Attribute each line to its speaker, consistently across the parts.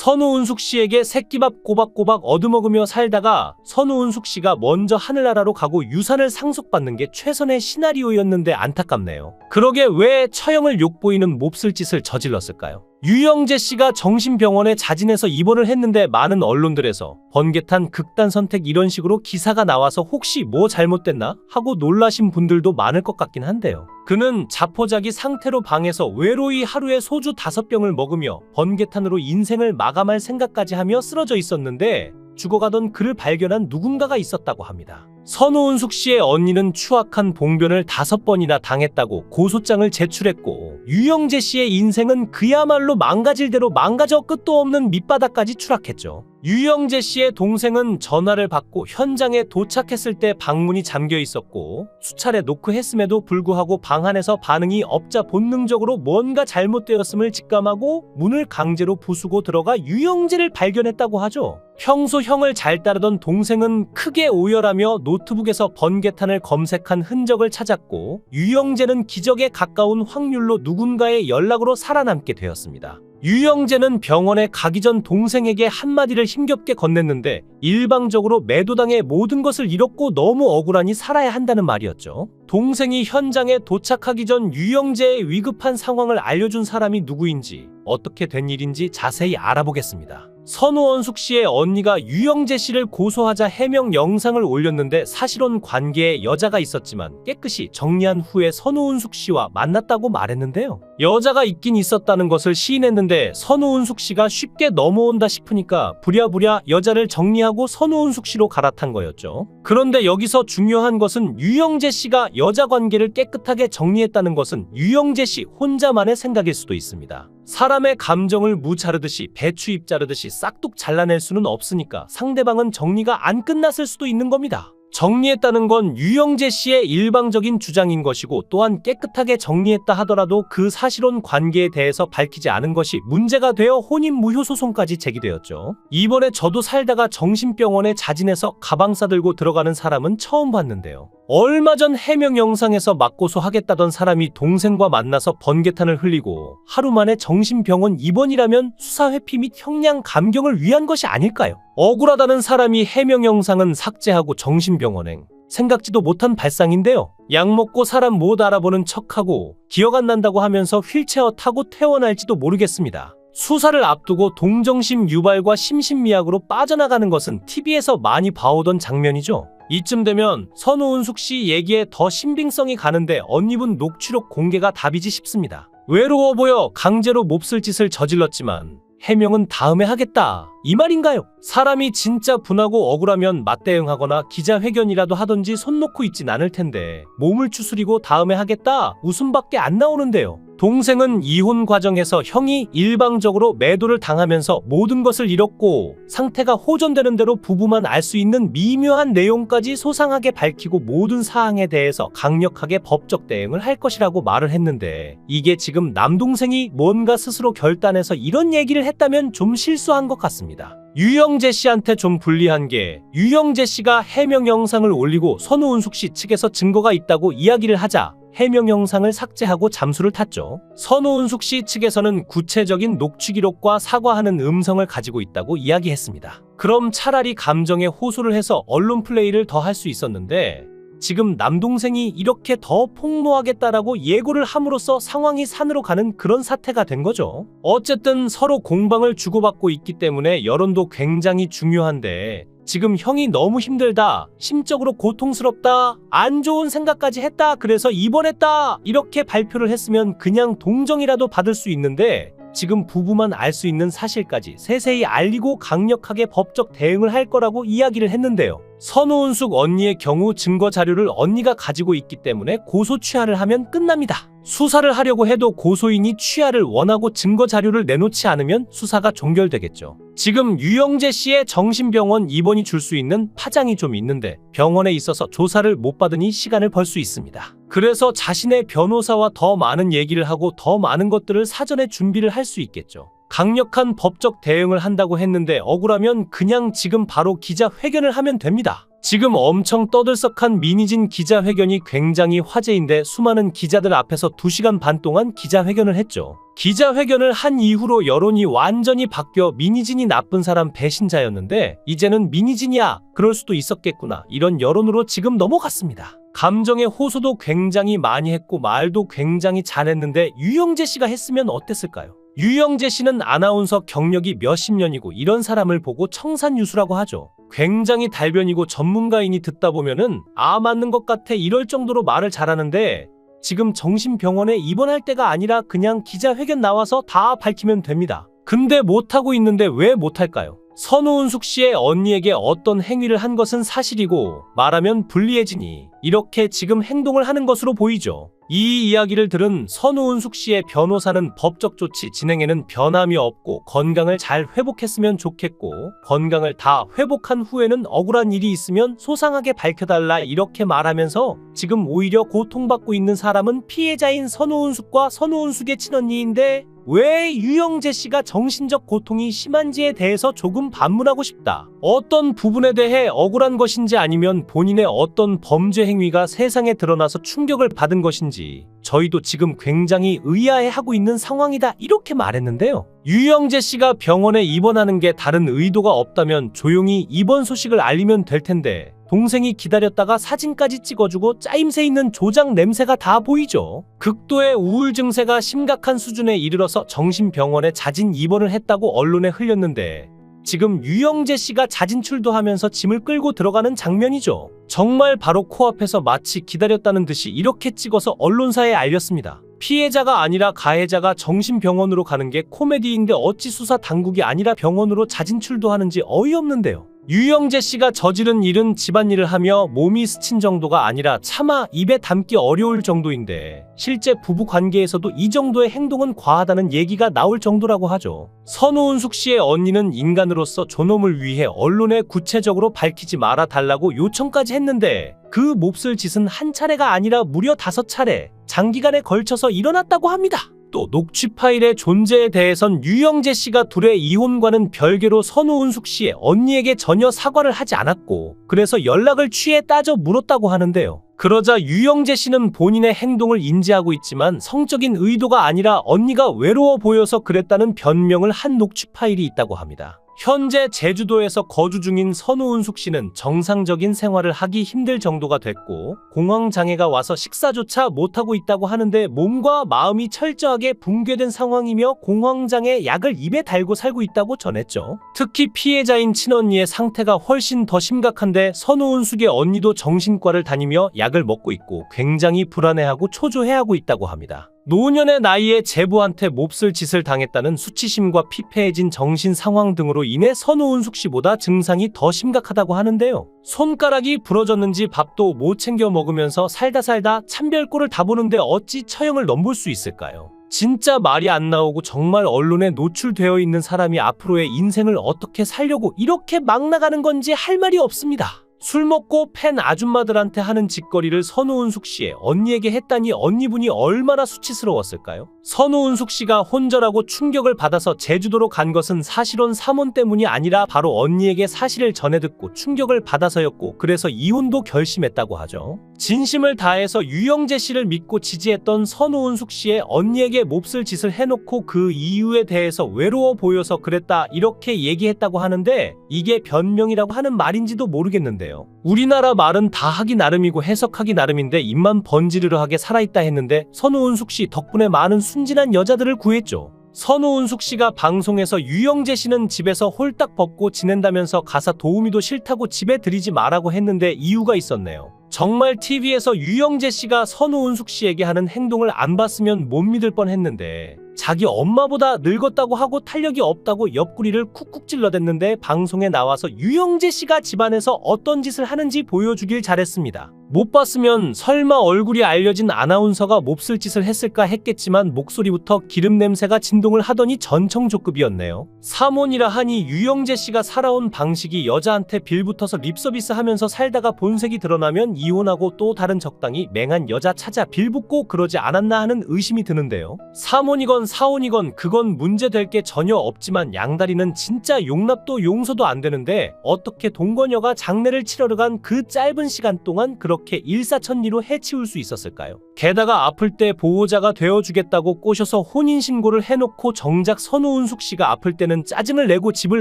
Speaker 1: 선우은숙 씨에게 새끼밥 꼬박꼬박 얻어먹으며 살다가 선우은숙 씨가 먼저 하늘나라로 가고 유산을 상속받는 게 최선의 시나리오였는데 안타깝네요. 그러게 왜 처형을 욕보이는 몹쓸 짓을 저질렀을까요? 유영재 씨가 정신병원에 자진해서 입원을 했는데 많은 언론들에서 번개탄 극단 선택 이런 식으로 기사가 나와서 혹시 뭐 잘못됐나 하고 놀라신 분들도 많을 것 같긴 한데요. 그는 자포자기 상태로 방에서 외로이 하루에 소주 5병을 먹으며 번개탄으로 인생을 마감할 생각까지 하며 쓰러져 있었는데 죽어가던 그를 발견한 누군가가 있었다고 합니다. 선우은숙 씨의 언니는 추악한 봉변을 5번이나 당했다고 고소장을 제출했고 유영재 씨의 인생은 그야말로 망가질 대로 망가져 끝도 없는 밑바닥까지 추락했죠. 유영재 씨의 동생은 전화를 받고 현장에 도착했을 때 방문이 잠겨 있었고 수차례 노크했음에도 불구하고 방 안에서 반응이 없자 본능적으로 뭔가 잘못되었음을 직감하고 문을 강제로 부수고 들어가 유영재를 발견했다고 하죠. 평소 형을 잘 따르던 동생은 크게 오열하며 노트북에서 번개탄을 검색한 흔적을 찾았고 유영재는 기적에 가까운 확률로 누군가의 연락으로 살아남게 되었습니다. 유영재는 병원에 가기 전 동생에게 한마디를 힘겹게 건넸는데 일방적으로 매도당해 모든 것을 잃었고 너무 억울하니 살아야 한다는 말이었죠. 동생이 현장에 도착하기 전 유영재의 위급한 상황을 알려준 사람이 누구인지 어떻게 된 일인지 자세히 알아보겠습니다. 선우은숙 씨의 언니가 유영재 씨를 고소하자 해명 영상을 올렸는데 사실혼 관계에 여자가 있었지만 깨끗이 정리한 후에 선우은숙 씨와 만났다고 말했는데요. 여자가 있긴 있었다는 것을 시인했는데 선우은숙 씨가 쉽게 넘어온다 싶으니까 부랴부랴 여자를 정리하고 선우은숙 씨로 갈아탄 거였죠. 그런데 여기서 중요한 것은 유영재 씨가 여자 관계를 깨끗하게 정리했다는 것은 유영재 씨 혼자만의 생각일 수도 있습니다. 사람의 감정을 무 자르듯이 배추잎 자르듯이 싹둑 잘라낼 수는 없으니까 상대방은 정리가 안 끝났을 수도 있는 겁니다. 정리했다는 건 유영재 씨의 일방적인 주장인 것이고 또한 깨끗하게 정리했다 하더라도 그 사실혼 관계에 대해서 밝히지 않은 것이 문제가 되어 혼인 무효 소송까지 제기되었죠. 이번에 저도 살다가 정신병원에 자진해서 가방 싸들고 들어가는 사람은 처음 봤는데요. 얼마 전 해명 영상에서 맞고소하겠다던 사람이 동생과 만나서 번개탄을 흘리고 하루 만에 정신병원 입원이라면 수사회피 및 형량 감경을 위한 것이 아닐까요? 억울하다는 사람이 해명 영상은 삭제하고 정신병원행. 생각지도 못한 발상인데요. 약 먹고 사람 못 알아보는 척하고 기억 안 난다고 하면서 휠체어 타고 퇴원할지도 모르겠습니다. 수사를 앞두고 동정심 유발과 심신미약으로 빠져나가는 것은 TV에서 많이 봐오던 장면이죠. 이쯤 되면 선우은숙 씨 얘기에 더 신빙성이 가는데 언니분 녹취록 공개가 답이지 싶습니다. 외로워 보여 강제로 몹쓸 짓을 저질렀지만 해명은 다음에 하겠다 이 말인가요? 사람이 진짜 분하고 억울하면 맞대응하거나 기자회견이라도 하던지 손 놓고 있진 않을 텐데 몸을 추스리고 다음에 하겠다 웃음밖에 안 나오는데요. 동생은 이혼 과정에서 형이 일방적으로 매도를 당하면서 모든 것을 잃었고 상태가 호전되는 대로 부부만 알 수 있는 미묘한 내용까지 소상하게 밝히고 모든 사항에 대해서 강력하게 법적 대응을 할 것이라고 말을 했는데 이게 지금 남동생이 뭔가 스스로 결단해서 이런 얘기를 했다면 좀 실수한 것 같습니다. 유영재 씨한테 좀 불리한 게 유영재 씨가 해명 영상을 올리고 선우은숙 씨 측에서 증거가 있다고 이야기를 하자 해명 영상을 삭제하고 잠수를 탔죠. 선우은숙 씨 측에서는 구체적인 녹취 기록과 사과하는 음성을 가지고 있다고 이야기했습니다. 그럼 차라리 감정에 호소를 해서 언론 플레이를 더 할 수 있었는데 지금 남동생이 이렇게 더 폭로하겠다라고 예고를 함으로써 상황이 산으로 가는 그런 사태가 된 거죠. 어쨌든 서로 공방을 주고받고 있기 때문에 여론도 굉장히 중요한데 지금 형이 너무 힘들다, 심적으로 고통스럽다, 안 좋은 생각까지 했다, 그래서 입원했다 이렇게 발표를 했으면 그냥 동정이라도 받을 수 있는데 지금 부부만 알 수 있는 사실까지 세세히 알리고 강력하게 법적 대응을 할 거라고 이야기를 했는데요. 선우은숙 언니의 경우 증거 자료를 언니가 가지고 있기 때문에 고소 취하를 하면 끝납니다. 수사를 하려고 해도 고소인이 취하를 원하고 증거 자료를 내놓지 않으면 수사가 종결되겠죠. 지금 유영재 씨의 정신병원 입원이 줄 수 있는 파장이 좀 있는데 병원에 있어서 조사를 못 받으니 시간을 벌 수 있습니다. 그래서 자신의 변호사와 더 많은 얘기를 하고 더 많은 것들을 사전에 준비를 할 수 있겠죠. 강력한 법적 대응을 한다고 했는데 억울하면 그냥 지금 바로 기자회견을 하면 됩니다. 지금 엄청 떠들썩한 민희진 기자회견이 굉장히 화제인데 수많은 기자들 앞에서 2시간 반 동안 기자회견을 했죠. 기자회견을 한 이후로 여론이 완전히 바뀌어 민희진이 나쁜 사람 배신자였는데 이제는 민희진이야 그럴 수도 있었겠구나 이런 여론으로 지금 넘어갔습니다. 감정의 호소도 굉장히 많이 했고 말도 굉장히 잘했는데 유영재 씨가 했으면 어땠을까요? 유영재 씨는 아나운서 경력이 몇십 년이고 이런 사람을 보고 청산유수라고 하죠. 굉장히 달변이고 전문가인이 듣다 보면은 맞는 것 같아 이럴 정도로 말을 잘하는데 지금 정신병원에 입원할 때가 아니라 그냥 기자회견 나와서 다 밝히면 됩니다. 근데 못하고 있는데 왜 못할까요? 선우은숙 씨의 언니에게 어떤 행위를 한 것은 사실이고 말하면 불리해지니 이렇게 지금 행동을 하는 것으로 보이죠. 이 이야기를 들은 선우은숙 씨의 변호사는 법적 조치 진행에는 변함이 없고 건강을 잘 회복했으면 좋겠고 건강을 다 회복한 후에는 억울한 일이 있으면 소상하게 밝혀달라 이렇게 말하면서 지금 오히려 고통받고 있는 사람은 피해자인 선우은숙과 선우은숙의 친언니인데 왜 유영재 씨가 정신적 고통이 심한지에 대해서 조금 반문하고 싶다. 어떤 부분에 대해 억울한 것인지 아니면 본인의 어떤 범죄 행위가 세상에 드러나서 충격을 받은 것인지 저희도 지금 굉장히 의아해하고 있는 상황이다 이렇게 말했는데요. 유영재 씨가 병원에 입원하는 게 다른 의도가 없다면 조용히 입원 소식을 알리면 될 텐데 동생이 기다렸다가 사진까지 찍어주고 짜임새 있는 조작 냄새가 다 보이죠. 극도의 우울 증세가 심각한 수준에 이르러서 정신병원에 자진 입원을 했다고 언론에 흘렸는데 지금 유영재 씨가 자진 출두하면서 짐을 끌고 들어가는 장면이죠. 정말 바로 코앞에서 마치 기다렸다는 듯이 이렇게 찍어서 언론사에 알렸습니다. 피해자가 아니라 가해자가 정신병원으로 가는 게 코미디인데 어찌 수사 당국이 아니라 병원으로 자진 출두하는지 어이없는데요. 유영재 씨가 저지른 일은 집안일을 하며 몸이 스친 정도가 아니라 차마 입에 담기 어려울 정도인데 실제 부부 관계에서도 이 정도의 행동은 과하다는 얘기가 나올 정도라고 하죠. 선우은숙 씨의 언니는 인간으로서 존엄을 위해 언론에 구체적으로 밝히지 말아 달라고 요청까지 했는데 그 몹쓸 짓은 한 차례가 아니라 무려 5차례 장기간에 걸쳐서 일어났다고 합니다. 또 녹취 파일의 존재에 대해선 유영재 씨가 둘의 이혼과는 별개로 선우은숙 씨의 언니에게 전혀 사과를 하지 않았고 그래서 연락을 취해 따져 물었다고 하는데요. 그러자 유영재 씨는 본인의 행동을 인지하고 있지만 성적인 의도가 아니라 언니가 외로워 보여서 그랬다는 변명을 한 녹취 파일이 있다고 합니다. 현재 제주도에서 거주 중인 선우은숙 씨는 정상적인 생활을 하기 힘들 정도가 됐고 공황장애가 와서 식사조차 못하고 있다고 하는데 몸과 마음이 철저하게 붕괴된 상황이며 공황장애 약을 입에 달고 살고 있다고 전했죠. 특히 피해자인 친언니의 상태가 훨씬 더 심각한데 선우은숙의 언니도 정신과를 다니며 약을 먹고 있고 굉장히 불안해하고 초조해하고 있다고 합니다. 노년의 나이에 제부한테 몹쓸 짓을 당했다는 수치심과 피폐해진 정신 상황 등으로 인해 선우은숙 씨보다 증상이 더 심각하다고 하는데요. 손가락이 부러졌는지 밥도 못 챙겨 먹으면서 살다 참별꼴을 다 보는데 어찌 처형을 넘볼 수 있을까요? 진짜 말이 안 나오고 정말 언론에 노출되어 있는 사람이 앞으로의 인생을 어떻게 살려고 이렇게 막 나가는 건지 할 말이 없습니다. 술 먹고 팬 아줌마들한테 하는 짓거리를 선우은숙 씨의 언니에게 했다니 언니분이 얼마나 수치스러웠을까요? 선우은숙 씨가 혼절하고 충격을 받아서 제주도로 간 것은 사실혼 3혼 때문이 아니라 바로 언니에게 사실을 전해 듣고 충격을 받아서였고 그래서 이혼도 결심했다고 하죠. 진심을 다해서 유영재 씨를 믿고 지지했던 선우은숙 씨의 언니에게 몹쓸 짓을 해놓고 그 이유에 대해서 외로워 보여서 그랬다 이렇게 얘기했다고 하는데 이게 변명이라고 하는 말인지도 모르겠는데요. 우리나라 말은 다 하기 나름이고 해석하기 나름인데 입만 번지르르하게 살아있다 했는데 선우은숙 씨 덕분에 많은 순진한 여자들을 구했죠. 선우은숙 씨가 방송에서 유영재 씨는 집에서 홀딱 벗고 지낸다면서 가사 도우미도 싫다고 집에 들이지 마라고 했는데 이유가 있었네요. 정말 TV에서 유영재 씨가 선우은숙 씨에게 하는 행동을 안 봤으면 못 믿을 뻔했는데 자기 엄마보다 늙었다고 하고 탄력이 없다고 옆구리를 쿡쿡 찔러댔는데 방송에 나와서 유영재 씨가 집안에서 어떤 짓을 하는지 보여주길 잘했습니다. 못 봤으면 설마 얼굴이 알려진 아나운서가 몹쓸 짓을 했을까 했겠지만 목소리부터 기름 냄새가 진동을 하더니 전청조급이었네요. 사몬이라 하니 유영재 씨가 살아온 방식이 여자한테 빌붙어서 립서비스 하면서 살다가 본색이 드러나면 이혼하고 또 다른 적당히 맹한 여자 찾아 빌붙고 그러지 않았나 하는 의심이 드는데요. 사몬이건 사혼이건 그건 문제될 게 전혀 없지만 양다리는 진짜 용납도 용서도 안 되는데 어떻게 동거녀가 장례를 치러러 간 그 짧은 시간 동안 그렇게 일사천리로 해치울 수 있었을까요? 게다가 아플 때 보호자가 되어주겠다고 꼬셔서 혼인신고를 해놓고 정작 선우은숙 씨가 아플 때는 짜증을 내고 집을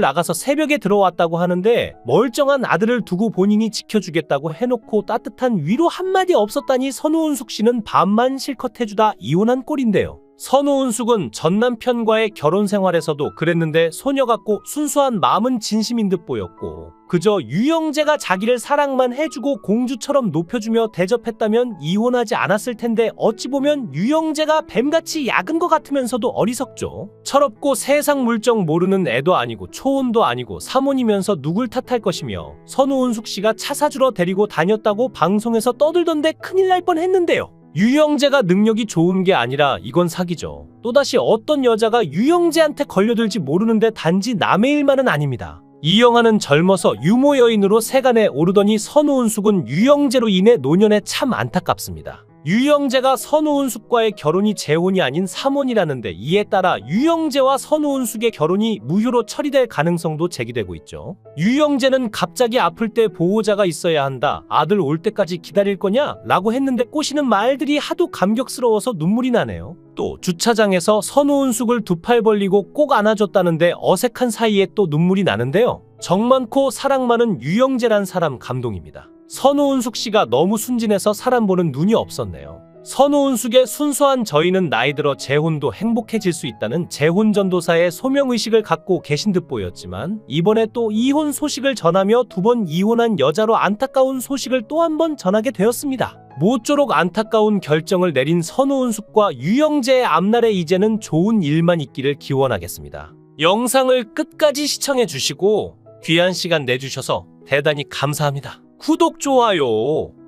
Speaker 1: 나가서 새벽에 들어왔다고 하는데 멀쩡한 아들을 두고 본인이 지켜주겠다고 해놓고 따뜻한 위로 한마디 없었다니 선우은숙 씨는 반만 실컷 해주다 이혼한 꼴인데요. 선우은숙은 전 남편과의 결혼 생활에서도 그랬는데 소녀 같고 순수한 마음은 진심인 듯 보였고 그저 유영재가 자기를 사랑만 해주고 공주처럼 높여주며 대접했다면 이혼하지 않았을 텐데 어찌 보면 유영재가 뱀같이 약은 것 같으면서도 어리석죠. 철없고 세상 물정 모르는 애도 아니고 초혼도 아니고 사모니면서 누굴 탓할 것이며 선우은숙 씨가 차 사주러 데리고 다녔다고 방송에서 떠들던데 큰일 날 뻔했는데요. 유영재가 능력이 좋은 게 아니라 이건 사기죠. 또다시 어떤 여자가 유영재한테 걸려들지 모르는데 단지 남의 일만은 아닙니다. 이영하는 젊어서 유모 여인으로 세간에 오르더니 선우은숙은 유영재로 인해 노년에 참 안타깝습니다. 유영재가 선우은숙과의 결혼이 재혼이 아닌 삼혼이라는데 이에 따라 유영재와 선우은숙의 결혼이 무효로 처리될 가능성도 제기되고 있죠. 유영재는 갑자기 아플 때 보호자가 있어야 한다. 아들 올 때까지 기다릴 거냐? 라고 했는데 꼬시는 말들이 하도 감격스러워서 눈물이 나네요. 또 주차장에서 선우은숙을 두 팔 벌리고 꼭 안아줬다는데 어색한 사이에 또 눈물이 나는데요. 정 많고 사랑 많은 유영재란 사람 감동입니다. 선우은숙 씨가 너무 순진해서 사람 보는 눈이 없었네요. 선우은숙의 순수한 저희는 나이 들어 재혼도 행복해질 수 있다는 재혼 전도사의 소명의식을 갖고 계신 듯 보였지만 이번에 또 이혼 소식을 전하며 두 번 이혼한 여자로 안타까운 소식을 또 한 번 전하게 되었습니다. 모쪼록 안타까운 결정을 내린 선우은숙과 유영재의 앞날에 이제는 좋은 일만 있기를 기원하겠습니다. 영상을 끝까지 시청해 주시고 귀한 시간 내주셔서 대단히 감사합니다. 구독, 좋아요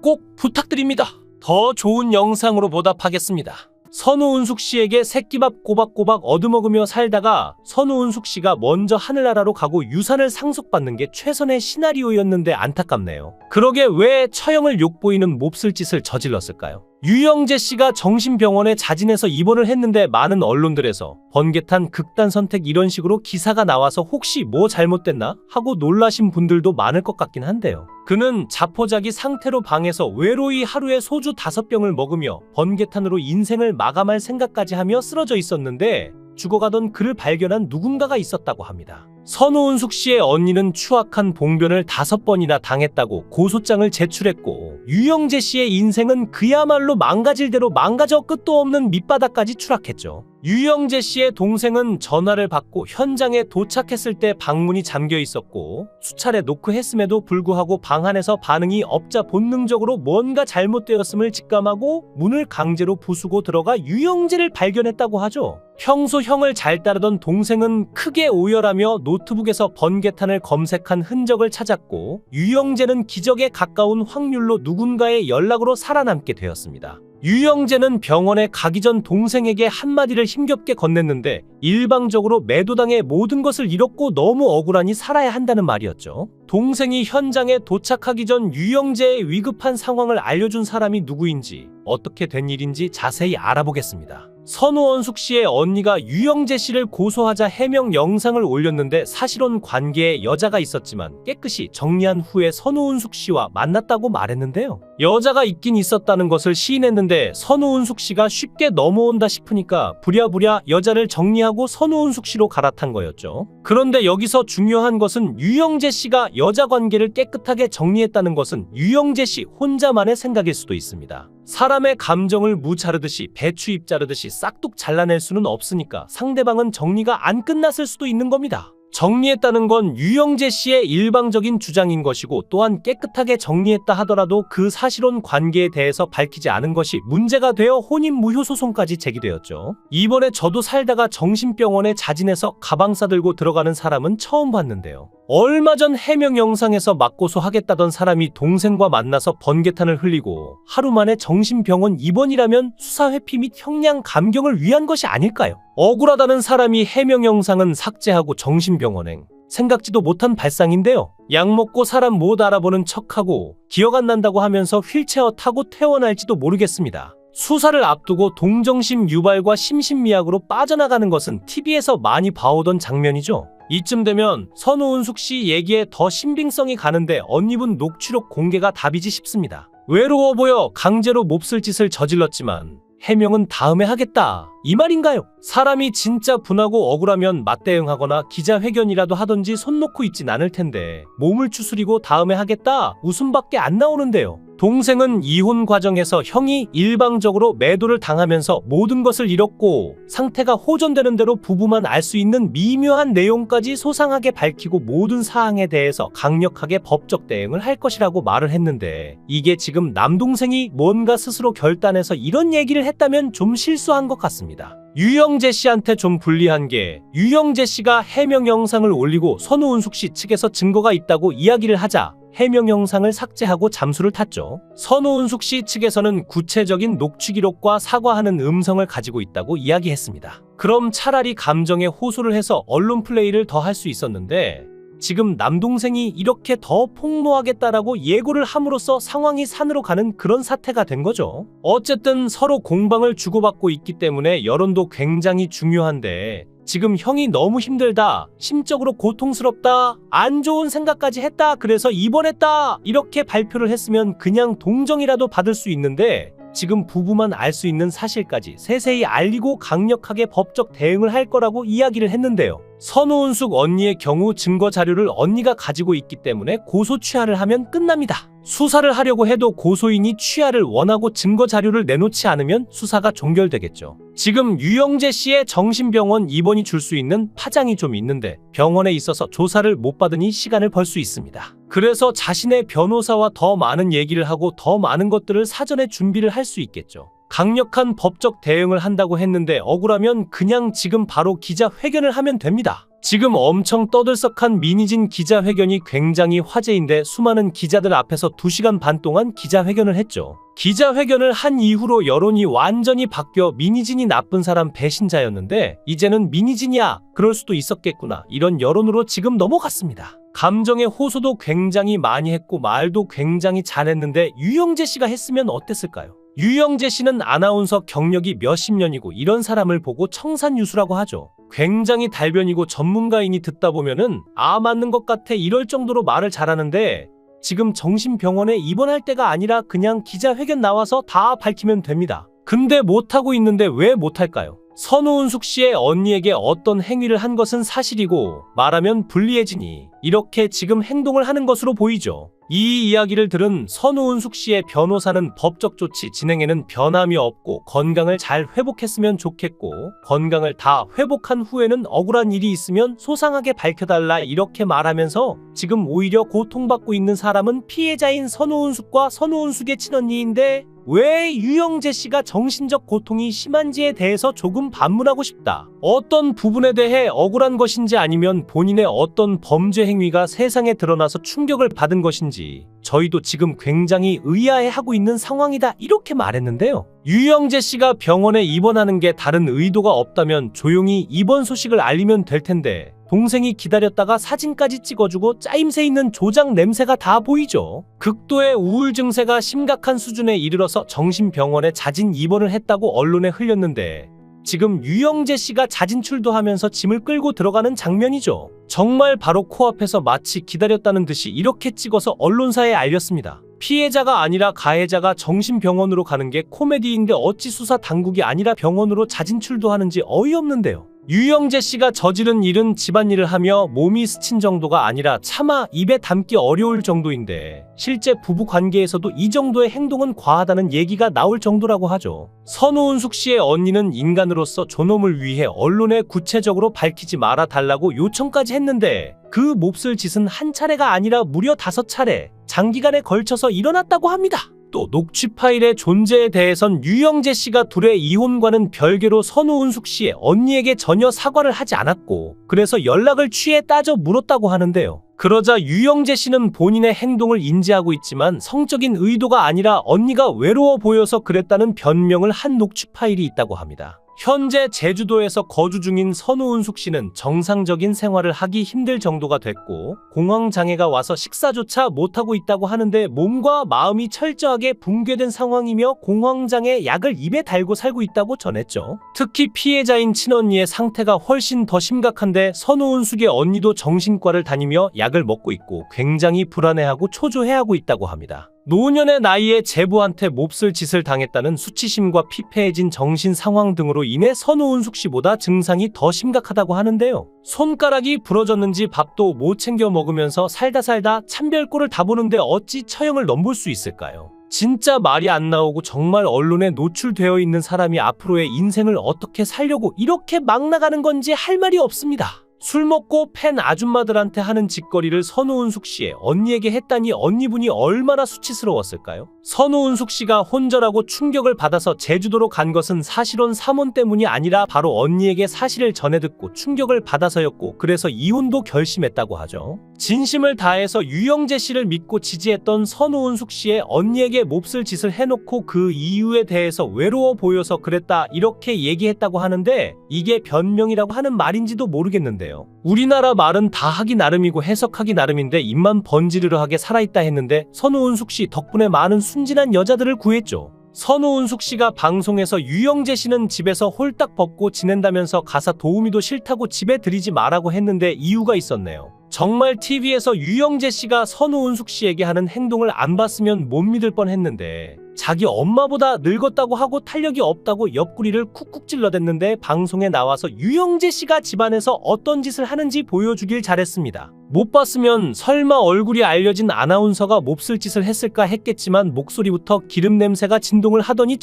Speaker 1: 꼭 부탁드립니다. 더 좋은 영상으로 보답하겠습니다. 선우은숙 씨에게 새끼밥 꼬박꼬박 얻어먹으며 살다가 선우은숙 씨가 먼저 하늘나라로 가고 유산을 상속받는 게 최선의 시나리오였는데 안타깝네요. 그러게 왜 처형을 욕보이는 몹쓸 짓을 저질렀을까요? 유영재 씨가 정신병원에 자진해서 입원을 했는데 많은 언론들에서 번개탄 극단 선택 이런 식으로 기사가 나와서 혹시 뭐 잘못됐나 하고 놀라신 분들도 많을 것 같긴 한데요. 그는 자포자기 상태로 방에서 외로이 하루에 소주 5병을 먹으며 번개탄으로 인생을 마감할 생각까지 하며 쓰러져 있었는데 죽어가던 그를 발견한 누군가가 있었다고 합니다. 선우은숙 씨의 언니는 추악한 봉변을 5번이나 당했다고 고소장을 제출했고 유영재 씨의 인생은 그야말로 망가질 대로 망가져 끝도 없는 밑바닥까지 추락했죠. 유영재 씨의 동생은 전화를 받고 현장에 도착했을 때 방문이 잠겨 있었고 수차례 노크했음에도 불구하고 방 안에서 반응이 없자 본능적으로 뭔가 잘못되었음을 직감하고 문을 강제로 부수고 들어가 유영재를 발견했다고 하죠. 평소 형을 잘 따르던 동생은 크게 오열하며 노트북에서 번개탄을 검색한 흔적을 찾았고 유영재는 기적에 가까운 확률로 누군가의 연락으로 살아남게 되었습니다. 유영재는 병원에 가기 전 동생에게 한마디를 힘겹게 건넸는데 일방적으로 매도당해 모든 것을 잃었고 너무 억울하니 살아야 한다는 말이었죠. 동생이 현장에 도착하기 전 유영재의 위급한 상황을 알려준 사람이 누구인지 어떻게 된 일인지 자세히 알아보겠습니다. 선우은숙 씨의 언니가 유영재 씨를 고소하자 해명 영상을 올렸는데 사실혼 관계에 여자가 있었지만 깨끗이 정리한 후에 선우은숙 씨와 만났다고 말했는데요. 여자가 있긴 있었다는 것을 시인했는데 선우은숙 씨가 쉽게 넘어온다 싶으니까 부랴부랴 여자를 정리하고 선우은숙 씨로 갈아탄 거였죠. 그런데 여기서 중요한 것은 유영재 씨가 여자 관계를 깨끗하게 정리했다는 것은 유영재 씨 혼자만의 생각일 수도 있습니다. 사람의 감정을 무 자르듯이 배추 잎 자르듯이 싹둑 잘라낼 수는 없으니까 상대방은 정리가 안 끝났을 수도 있는 겁니다. 정리했다는 건 유영재 씨의 일방적인 주장인 것이고 또한 깨끗하게 정리했다 하더라도 그 사실혼 관계에 대해서 밝히지 않은 것이 문제가 되어 혼인 무효 소송까지 제기되었죠. 이번에 저도 살다가 정신병원에 자진해서 가방 싸들고 들어가는 사람은 처음 봤는데요. 얼마 전 해명 영상에서 맞고소하겠다던 사람이 동생과 만나서 번개탄을 흘리고 하루 만에 정신병원 입원이라면 수사 회피 및 형량 감경을 위한 것이 아닐까요? 억울하다는 사람이 해명 영상은 삭제하고 정신병원행. 생각지도 못한 발상인데요. 약 먹고 사람 못 알아보는 척하고 기억 안 난다고 하면서 휠체어 타고 퇴원할지도 모르겠습니다. 수사를 앞두고 동정심 유발과 심신미약으로 빠져나가는 것은 TV에서 많이 봐오던 장면이죠. 이쯤 되면 선우은숙 씨 얘기에 더 신빙성이 가는데 언니분 녹취록 공개가 답이지 싶습니다. 외로워 보여 강제로 몹쓸 짓을 저질렀지만 해명은 다음에 하겠다. 이 말인가요? 사람이 진짜 분하고 억울하면 맞대응하거나 기자회견이라도 하던지 손 놓고 있진 않을 텐데 몸을 추스리고 다음에 하겠다 웃음밖에 안 나오는데요. 동생은 이혼 과정에서 형이 일방적으로 매도를 당하면서 모든 것을 잃었고 상태가 호전되는 대로 부부만 알 수 있는 미묘한 내용까지 소상하게 밝히고 모든 사항에 대해서 강력하게 법적 대응을 할 것이라고 말을 했는데 이게 지금 남동생이 뭔가 스스로 결단해서 이런 얘기를 했다면 좀 실수한 것 같습니다. 유영재 씨한테 좀 불리한 게 유영재 씨가 해명 영상을 올리고 선우은숙 씨 측에서 증거가 있다고 이야기를 하자 해명 영상을 삭제하고 잠수를 탔죠. 선우은숙 씨 측에서는 구체적인 녹취 기록과 사과하는 음성을 가지고 있다고 이야기했습니다. 그럼 차라리 감정에 호소를 해서 언론 플레이를 더 할 수 있었는데 지금 남동생이 이렇게 더 폭로하겠다라고 예고를 함으로써 상황이 산으로 가는 그런 사태가 된 거죠. 어쨌든 서로 공방을 주고받고 있기 때문에 여론도 굉장히 중요한데 지금 형이 너무 힘들다, 심적으로 고통스럽다, 안 좋은 생각까지 했다, 그래서 입원했다 이렇게 발표를 했으면 그냥 동정이라도 받을 수 있는데 지금 부부만 알 수 있는 사실까지 세세히 알리고 강력하게 법적 대응을 할 거라고 이야기를 했는데요. 선우은숙 언니의 경우 증거 자료를 언니가 가지고 있기 때문에 고소 취하를 하면 끝납니다. 수사를 하려고 해도 고소인이 취하를 원하고 증거 자료를 내놓지 않으면 수사가 종결되겠죠. 지금 유영재 씨의 정신병원 입원이 줄 수 있는 파장이 좀 있는데 병원에 있어서 조사를 못 받으니 시간을 벌 수 있습니다. 그래서 자신의 변호사와 더 많은 얘기를 하고 더 많은 것들을 사전에 준비를 할 수 있겠죠. 강력한 법적 대응을 한다고 했는데 억울하면 그냥 지금 바로 기자회견을 하면 됩니다. 지금 엄청 떠들썩한 민희진 기자회견이 굉장히 화제인데 수많은 기자들 앞에서 2시간 반 동안 기자회견을 했죠. 기자회견을 한 이후로 여론이 완전히 바뀌어 민희진이 나쁜 사람 배신자였는데 이제는 민희진이야 그럴 수도 있었겠구나 이런 여론으로 지금 넘어갔습니다. 감정의 호소도 굉장히 많이 했고 말도 굉장히 잘했는데 유영재 씨가 했으면 어땠을까요? 유영재 씨는 아나운서 경력이 몇십 년이고 이런 사람을 보고 청산유수라고 하죠. 굉장히 달변이고 전문가인이 듣다 보면은 맞는 것 같아 이럴 정도로 말을 잘하는데 지금 정신병원에 입원할 때가 아니라 그냥 기자회견 나와서 다 밝히면 됩니다. 근데 못하고 있는데 왜 못할까요? 선우은숙 씨의 언니에게 어떤 행위를 한 것은 사실이고 말하면 불리해지니 이렇게 지금 행동을 하는 것으로 보이죠. 이 이야기를 들은 선우은숙 씨의 변호사는 법적 조치 진행에는 변함이 없고 건강을 잘 회복했으면 좋겠고 건강을 다 회복한 후에는 억울한 일이 있으면 소상하게 밝혀달라 이렇게 말하면서 지금 오히려 고통받고 있는 사람은 피해자인 선우은숙과 선우은숙의 친언니인데 왜 유영재 씨가 정신적 고통이 심한지에 대해서 조금 반문하고 싶다. 어떤 부분에 대해 억울한 것인지 아니면 본인의 어떤 범죄 행위가 세상에 드러나서 충격을 받은 것인지 저희도 지금 굉장히 의아해하고 있는 상황이다 이렇게 말했는데요. 유영재 씨가 병원에 입원하는 게 다른 의도가 없다면 조용히 입원 소식을 알리면 될 텐데 동생이 기다렸다가 사진까지 찍어주고 짜임새 있는 조작 냄새가 다 보이죠. 극도의 우울 증세가 심각한 수준에 이르러서 정신병원에 자진 입원을 했다고 언론에 흘렸는데 지금 유영재 씨가 자진 출두하면서 짐을 끌고 들어가는 장면이죠. 정말 바로 코앞에서 마치 기다렸다는 듯이 이렇게 찍어서 언론사에 알렸습니다. 피해자가 아니라 가해자가 정신병원으로 가는 게 코미디인데 어찌 수사 당국이 아니라 병원으로 자진 출두하는지 어이없는데요. 유영재 씨가 저지른 일은 집안일을 하며 몸이 스친 정도가 아니라 차마 입에 담기 어려울 정도인데 실제 부부 관계에서도 이 정도의 행동은 과하다는 얘기가 나올 정도라고 하죠. 선우은숙 씨의 언니는 인간으로서 존엄을 위해 언론에 구체적으로 밝히지 말아 달라고 요청까지 했는데 그 몹쓸 짓은 한 차례가 아니라 무려 5차례 장기간에 걸쳐서 일어났다고 합니다. 또 녹취 파일의 존재에 대해선 유영재 씨가 둘의 이혼과는 별개로 선우은숙 씨의 언니에게 전혀 사과를 하지 않았고 그래서 연락을 취해 따져 물었다고 하는데요. 그러자 유영재 씨는 본인의 행동을 인지하고 있지만 성적인 의도가 아니라 언니가 외로워 보여서 그랬다는 변명을 한 녹취 파일이 있다고 합니다. 현재 제주도에서 거주 중인 선우은숙 씨는 정상적인 생활을 하기 힘들 정도가 됐고 공황장애가 와서 식사조차 못하고 있다고 하는데 몸과 마음이 철저하게 붕괴된 상황이며 공황장애 약을 입에 달고 살고 있다고 전했죠. 특히 피해자인 친언니의 상태가 훨씬 더 심각한데 선우은숙의 언니도 정신과를 다니며 약을 먹고 있고 굉장히 불안해하고 초조해하고 있다고 합니다. 노년의 나이에 제부한테 몹쓸 짓을 당했다는 수치심과 피폐해진 정신 상황 등으로 인해 선우은숙 씨보다 증상이 더 심각하다고 하는데요. 손가락이 부러졌는지 밥도 못 챙겨 먹으면서 살다 참별꼴을 다 보는데 어찌 처형을 넘볼 수 있을까요? 진짜 말이 안 나오고 정말 언론에 노출되어 있는 사람이 앞으로의 인생을 어떻게 살려고 이렇게 막 나가는 건지 할 말이 없습니다. 술 먹고 팬 아줌마들한테 하는 짓거리를 선우은숙 씨의 언니에게 했다니 언니분이 얼마나 수치스러웠을까요? 선우은숙 씨가 혼절하고 충격을 받아서 제주도로 간 것은 사실혼 3혼 때문이 아니라 바로 언니에게 사실을 전해 듣고 충격을 받아서였고 그래서 이혼도 결심했다고 하죠. 진심을 다해서 유영재 씨를 믿고 지지했던 선우은숙 씨의 언니에게 몹쓸 짓을 해놓고 그 이유에 대해서 외로워 보여서 그랬다 이렇게 얘기했다고 하는데 이게 변명이라고 하는 말인지도 모르겠는데요. 우리나라 말은 다 하기 나름이고 해석하기 나름인데 입만 번지르르하게 살아있다 했는데 선우은숙 씨 덕분에 많은 순진한 여자들을 구했죠. 선우은숙 씨가 방송에서 유영재 씨는 집에서 홀딱 벗고 지낸다면서 가사 도우미도 싫다고 집에 들이지 말라고 했는데 이유가 있었네요. 정말 TV에서 유영재 씨가 선우은숙 씨에게 하는 행동을 안 봤으면 못 믿을 뻔했는데 자기 엄마보다 늙었다고 하고 탄력이 없다고 옆구리를 쿡쿡 찔러댔는데 방송에 나와서 유영재 씨가 집안에서 어떤 짓을 하는지 보여주길 잘했습니다. 못 봤으면 설마 얼굴이 알려진 아나운서가 몹쓸 짓을 했을까 했겠지만 목소리부터 기름 냄새가 진동을 하더니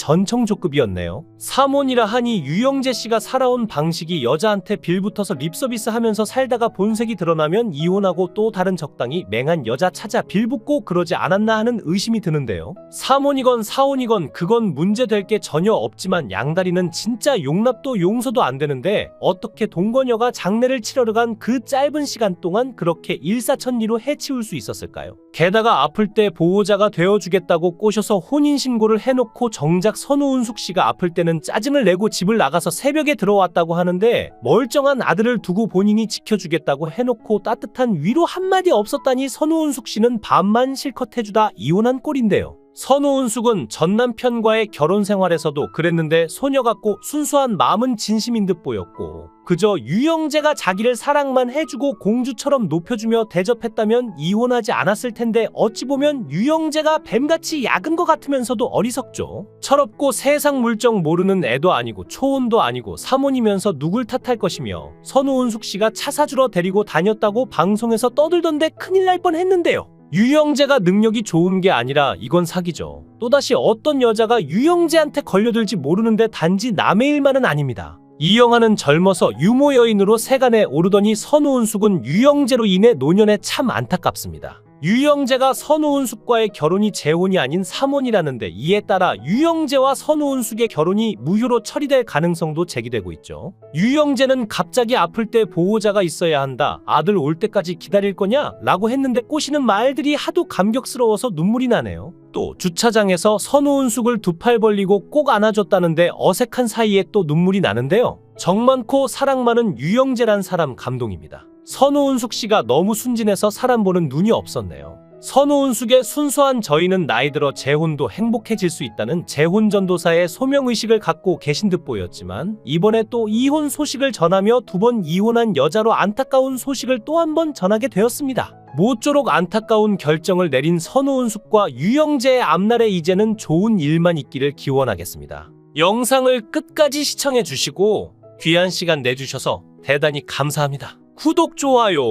Speaker 1: 전청조급이었네요. 사모니라 하니 유영재 씨가 살아온 방식이 여자한테 빌붙어서 립서비스 하면서 살다가 본색이 드러나면 이혼하고 또 다른 적당히 맹한 여자 찾아 빌붙고 그러지 않았나 하는 의심이 드는데요. 사모니건 사혼이건 그건 문제될 게 전혀 없지만 양다리는 진짜 용납도 용서도 안 되는데 어떻게 동거녀가 장례를 치러러 간 그 짧은 시간 동안 그렇게 일사천리로 해치울 수 있었을까요? 게다가 아플 때 보호자가 되어주겠다고 꼬셔서 혼인신고를 해놓고 정작 선우은숙 씨가 아플 때는 짜증을 내고 집을 나가서 새벽에 들어왔다고 하는데 멀쩡한 아들을 두고 본인이 지켜주겠다고 해놓고 따뜻한 위로 한마디 없었다니 선우은숙 씨는 밥만 실컷 해주다 이혼한 꼴인데요. 선우은숙은 전 남편과의 결혼 생활에서도 그랬는데 소녀 같고 순수한 마음은 진심인 듯 보였고 그저 유영재가 자기를 사랑만 해주고 공주처럼 높여주며 대접했다면 이혼하지 않았을 텐데 어찌 보면 유영재가 뱀같이 약은 것 같으면서도 어리석죠. 철없고 세상 물정 모르는 애도 아니고 초혼도 아니고 사모니면서 누굴 탓할 것이며 선우은숙 씨가 차 사주러 데리고 다녔다고 방송에서 떠들던데 큰일 날 뻔했는데요. 유영재가 능력이 좋은 게 아니라 이건 사기죠. 또다시 어떤 여자가 유영재한테 걸려들지 모르는데 단지 남의 일만은 아닙니다. 이영하는 젊어서 유모 여인으로 세간에 오르더니 선우은숙은 유영재로 인해 노년에 참 안타깝습니다. 유영재가 선우은숙과의 결혼이 재혼이 아닌 삼혼이라는데 이에 따라 유영재와 선우은숙의 결혼이 무효로 처리될 가능성도 제기되고 있죠. 유영재는 갑자기 아플 때 보호자가 있어야 한다. 아들 올 때까지 기다릴 거냐? 라고 했는데 꼬시는 말들이 하도 감격스러워서 눈물이 나네요. 또 주차장에서 선우은숙을 두 팔 벌리고 꼭 안아줬다는데 어색한 사이에 또 눈물이 나는데요. 정 많고 사랑 많은 유영재란 사람 감동입니다. 선우은숙 씨가 너무 순진해서 사람 보는 눈이 없었네요. 선우은숙의 순수한 저희는 나이 들어 재혼도 행복해질 수 있다는 재혼전도사의 소명의식을 갖고 계신 듯 보였지만 이번에 또 이혼 소식을 전하며 두 번 이혼한 여자로 안타까운 소식을 또 한 번 전하게 되었습니다. 모쪼록 안타까운 결정을 내린 선우은숙과 유영재의 앞날에 이제는 좋은 일만 있기를 기원하겠습니다. 영상을 끝까지 시청해 주시고 귀한 시간 내주셔서 대단히 감사합니다. 구독, 좋아요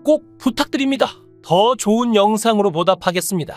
Speaker 1: 꼭 부탁드립니다. 더 좋은 영상으로 보답하겠습니다.